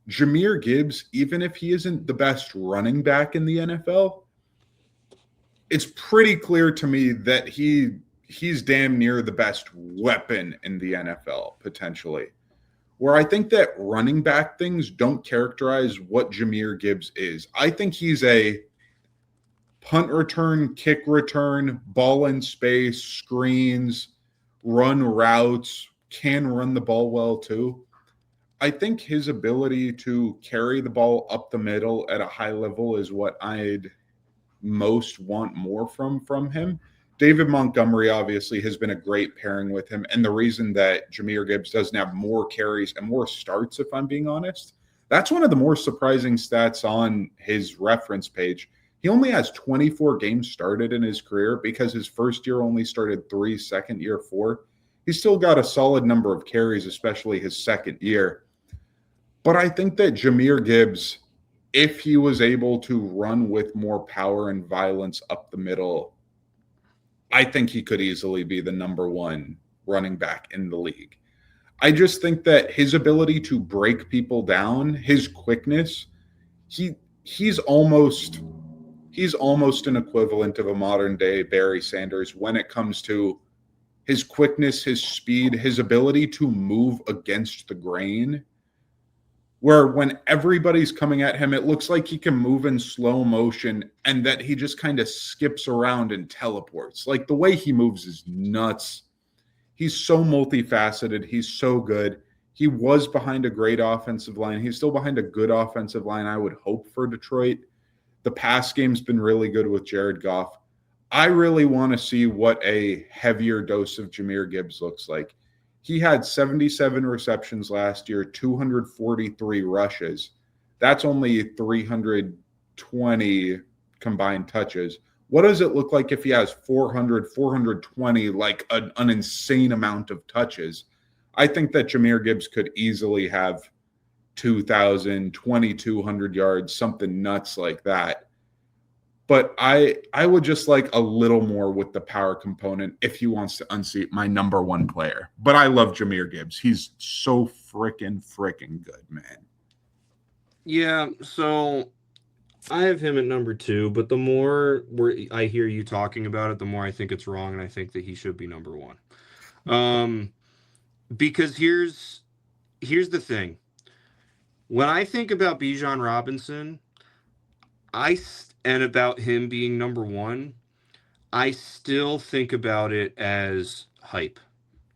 Jahmyr Gibbs, even if he isn't the best running back in the NFL, it's pretty clear to me that he's damn near the best weapon in the NFL, potentially. Where I think that running back things don't characterize what Jahmyr Gibbs is. I think he's a punt return, kick return, ball in space, screens, run routes, can run the ball well too. I think his ability to carry the ball up the middle at a high level is what I'd most want more from him. David Montgomery obviously has been a great pairing with him. And the reason that Jahmyr Gibbs doesn't have more carries and more starts, if I'm being honest, that's one of the more surprising stats on his reference page. He only has 24 games started in his career because his first year only started 3, second year 4. He's still got a solid number of carries, especially his second year. But I think that Jahmyr Gibbs, if he was able to run with more power and violence up the middle, I think he could easily be the number 1 running back in the league. I just think that his ability to break people down, his quickness, he's almost an equivalent of a modern day Barry Sanders when it comes to his quickness, his speed, his ability to move against the grain, where when everybody's coming at him, it looks like he can move in slow motion and that he just kind of skips around and teleports. Like, the way he moves is nuts. he's so multifaceted. He's so good. He was behind a great offensive line. He's still behind a good offensive line, I would hope, for Detroit. The pass game's been really good with Jared Goff. I really want to see what a heavier dose of Jahmyr Gibbs looks like. He had 77 receptions last year, 243 rushes. That's only 320 combined touches. What does it look like if he has 400, 420, like an insane amount of touches? I think that Jahmyr Gibbs could easily have 2,000, 2,200 yards, something nuts like that. But I would just like a little more with the power component if he wants to unseat my number one player. But I love Jahmyr Gibbs. He's so freaking good, man. Yeah, so I have him at number 2, but the more I hear you talking about it, the more I think it's wrong, and I think that he should be number 1. Because here's the thing. When I think about Bijan Robinson, and about him being number 1, I still think about it as hype.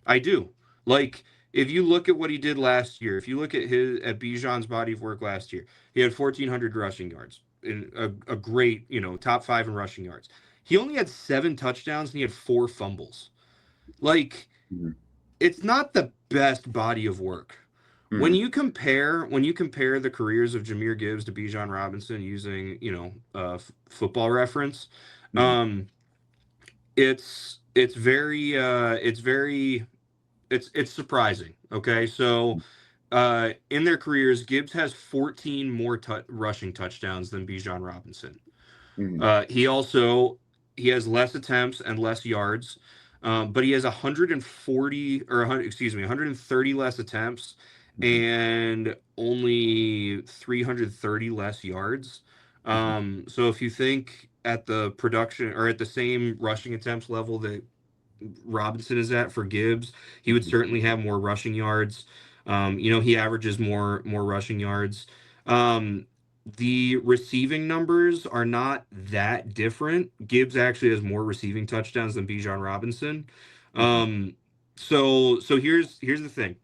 I do. Like, if you look at what he did last year, if you look at Bijan's body of work last year, he had 1,400 rushing yards, in a great, top 5 in rushing yards. He only had 7 touchdowns and he had 4 fumbles. Like, it's not the best body of work. When you compare the careers of Jahmyr Gibbs to Bijan Robinson using Football Reference, it's surprising. Okay, so in their careers, Gibbs has 14 more rushing touchdowns than Bijan Robinson. He has less attempts and less yards, but he has 130 less attempts and only 330 less yards. So if you think at the production or at the same rushing attempts level that Robinson is at for Gibbs, he would certainly have more rushing yards. He averages more rushing yards. The receiving numbers are not that different. Gibbs actually has more receiving touchdowns than Bijan Robinson. So here's the thing.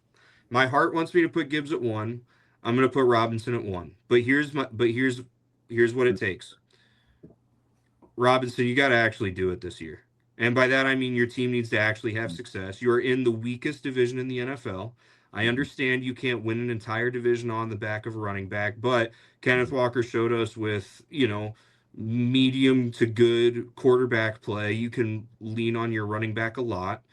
My heart wants me to put Gibbs at 1. I'm going to put Robinson at 1. But here's what it takes. Robinson, you got to actually do it this year. And by that, I mean your team needs to actually have success. You are in the weakest division in the NFL. I understand you can't win an entire division on the back of a running back, but Kenneth Walker showed us with, medium to good quarterback play, you can lean on your running back a lot.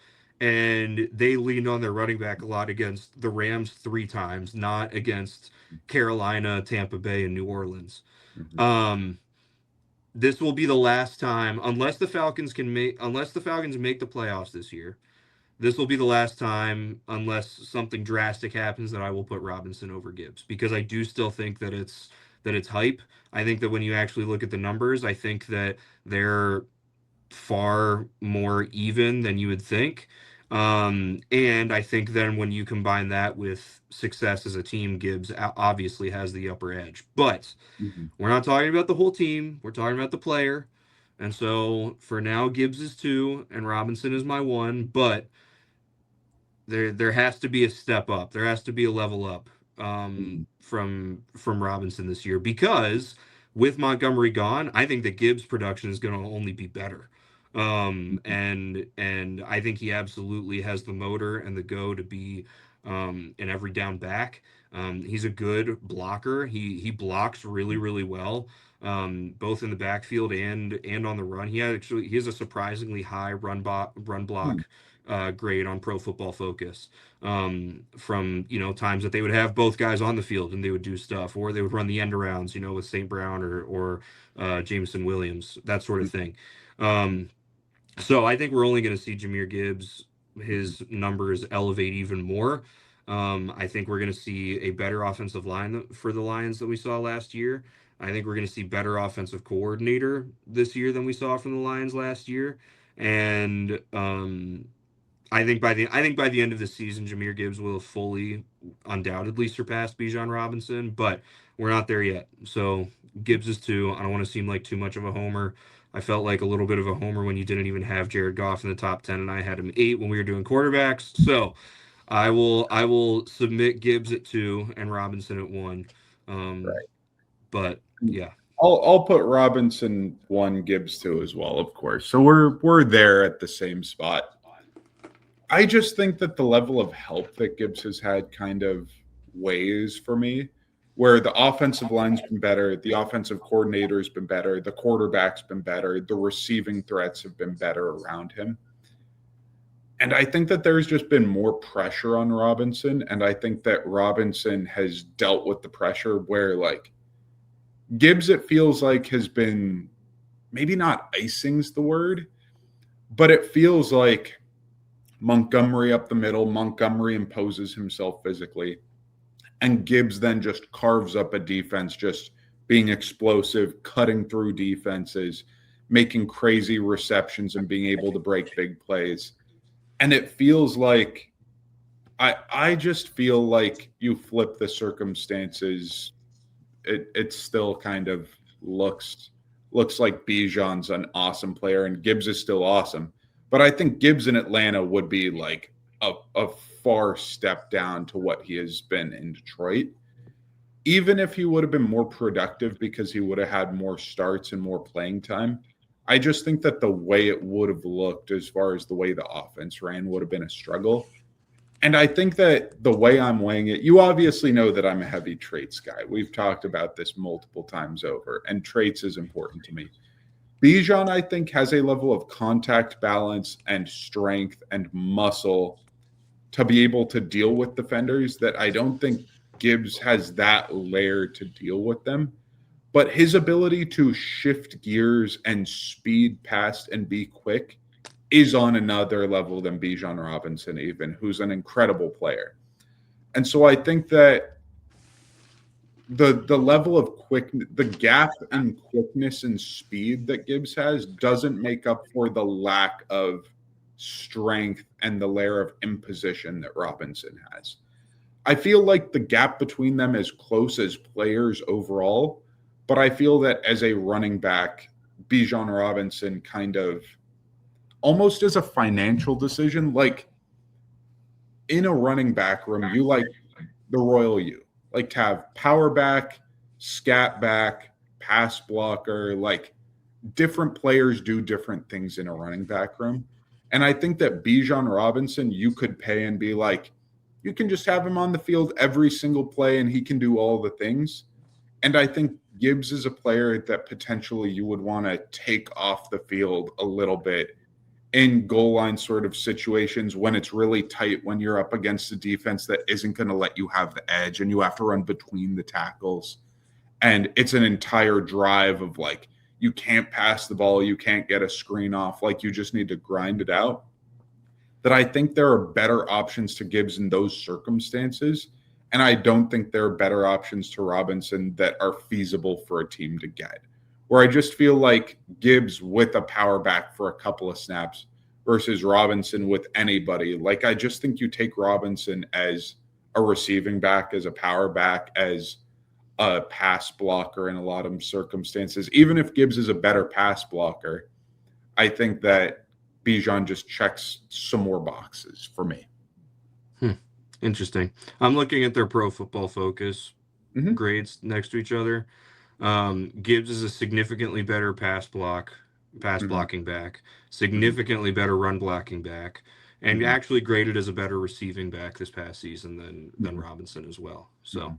And they leaned on their running back a lot against the Rams 3 times, not against Carolina, Tampa Bay, and New Orleans. This will be the last time, unless the Falcons make the playoffs this year. This will be the last time, unless something drastic happens, that I will put Robinson over Gibbs, because I do still think that it's hype. I think that when you actually look at the numbers, I think that they're far more even than you would think. And I think then when you combine that with success as a team, Gibbs obviously has the upper edge. But we're not talking about the whole team. We're talking about the player. And so for now, Gibbs is 2 and Robinson is my 1. But there has to be a step up. There has to be a level up from Robinson this year, because with Montgomery gone, I think that Gibbs' production is going to only be better. And I think he absolutely has the motor and the go to be an every down back. He's a good blocker. He blocks really, really well, both in the backfield and on the run. He has a surprisingly high run block grade on Pro Football Focus, from times that they would have both guys on the field and they would do stuff, or they would run the end arounds, with St. Brown or Jameson Williams, that sort of thing. So I think we're only going to see Jahmyr Gibbs, his numbers elevate even more. I think we're going to see a better offensive line for the Lions than we saw last year. I think we're going to see better offensive coordinator this year than we saw from the Lions last year. And I think by the end of the season, Jahmyr Gibbs will have fully, undoubtedly surpassed Bijan Robinson, but we're not there yet. So Gibbs is 2. I don't want to seem like too much of a homer. I felt like a little bit of a homer when you didn't even have Jared Goff in the top 10 and I had him 8 when we were doing quarterbacks. So I will submit Gibbs at 2 and Robinson at 1. Um, Right. but yeah. I'll put Robinson 1, Gibbs 2 as well, of course. So we're there at the same spot. I just think that the level of help that Gibbs has had kind of weighs for me, where the offensive line's been better, the offensive coordinator's been better, the quarterback's been better, the receiving threats have been better around him. And I think that there's just been more pressure on Robinson. And I think that Robinson has dealt with the pressure where, like, Gibbs, it feels like, has been maybe not icing's the word, but it feels like Montgomery up the middle. Montgomery imposes himself physically. And Gibbs then just carves up a defense, just being explosive, cutting through defenses, making crazy receptions, and being able to break big plays. And it feels like I just feel like you flip the circumstances, it still kind of looks like Bijan's an awesome player and Gibbs is still awesome. But I think Gibbs in Atlanta would be like a far step down to what he has been in Detroit. Even if he would have been more productive because he would have had more starts and more playing time, I just think that the way it would have looked as far as the way the offense ran would have been a struggle. And I think that the way I'm weighing it, you obviously know that I'm a heavy traits guy. We've talked about this multiple times over, and traits is important to me. Bijan, I think, has a level of contact balance and strength and muscle to be able to deal with defenders that I don't think Gibbs has that layer to deal with them. But his ability to shift gears and speed past and be quick is on another level than Bijan Robinson, even, who's an incredible player. And so I think that the level of the gap in quickness and speed that Gibbs has doesn't make up for the lack of strength and the layer of imposition that Robinson has. I feel like the gap between them is close as players overall, but I feel that as a running back, Bijan Robinson kind of almost as a financial decision, like in a running back room, you like the royal you. Like to have power back, scat back, pass blocker, like different players do different things in a running back room. And I think that Bijan Robinson, you could pay and be like, you can just have him on the field every single play and he can do all the things. And I think Gibbs is a player that potentially you would want to take off the field a little bit in goal line sort of situations when it's really tight, when you're up against a defense that isn't going to let you have the edge and you have to run between the tackles. And it's an entire drive of like, you can't pass the ball, you can't get a screen off, like you just need to grind it out. That I think there are better options to Gibbs in those circumstances. And I don't think there are better options to Robinson that are feasible for a team to get. Where I just feel like Gibbs with a power back for a couple of snaps versus Robinson with anybody. Like, I just think you take Robinson as a receiving back, as a power back, as a pass blocker in a lot of circumstances. Even if Gibbs is a better pass blocker, I think that Bijan just checks some more boxes for me. Interesting. I'm looking at their Pro Football Focus grades next to each other. Gibbs is a significantly better pass blocking back, significantly better run blocking back, and actually graded as a better receiving back this past season than Robinson as well. So,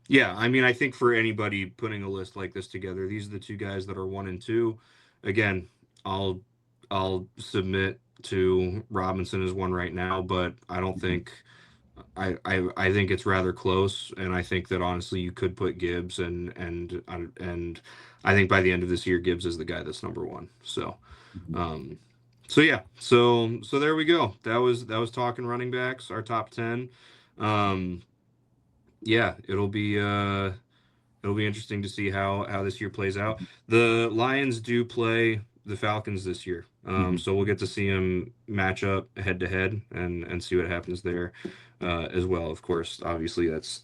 yeah, I mean, I think for anybody putting a list like this together, these are the two guys that are 1 and 2. Again, I'll submit to Robinson as 1 right now, but I don't think I think it's rather close, and I think that honestly you could put Gibbs and I think by the end of this year Gibbs is the guy that's number 1. So so yeah, so there we go. That was talking running backs, our top 10. Yeah, it'll be interesting to see how this year plays out. The Lions do play the Falcons this year. So we'll get to see them match up head to head and see what happens there as well. Of course, obviously that's,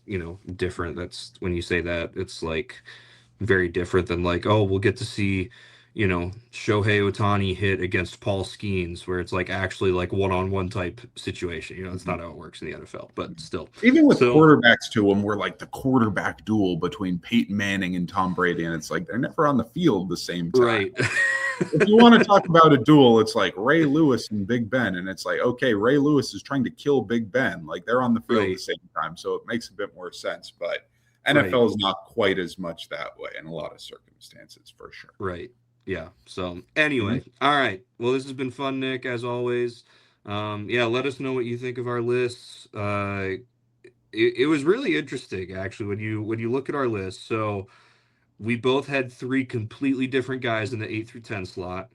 different. That's when you say that, it's like very different than like, oh, we'll get to see, Shohei Ohtani hit against Paul Skeens, where it's like actually like one-on-one type situation. It's not how it works in the NFL, but still. Even with So, quarterbacks too, when we're like the quarterback duel between Peyton Manning and Tom Brady, and it's like they're never on the field the same time. right. If you want to talk about a duel, it's like Ray Lewis and Big Ben, and it's like, okay, Ray Lewis is trying to kill Big Ben. Like they're on the field at the same time, so it makes a bit more sense. But NFL is not quite as much that way in a lot of circumstances, for sure. Right. Yeah. So anyway, all right. Well, this has been fun, Nick, as always. Yeah, let us know what you think of our lists. It was really interesting actually when you look at our list. So we both had three completely different guys in the 8 through 10 slot.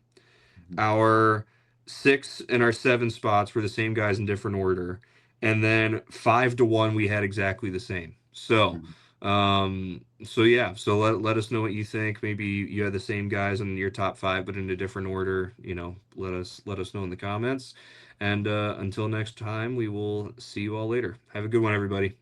Our 6 and our 7 spots were the same guys in different order. And then 5 to 1 we had exactly the same. So yeah, so let us know what you think. Maybe you had the same guys in your top 5 but in a different order. Let us know in the comments. And until next time, we will see you all later. Have a good one, everybody.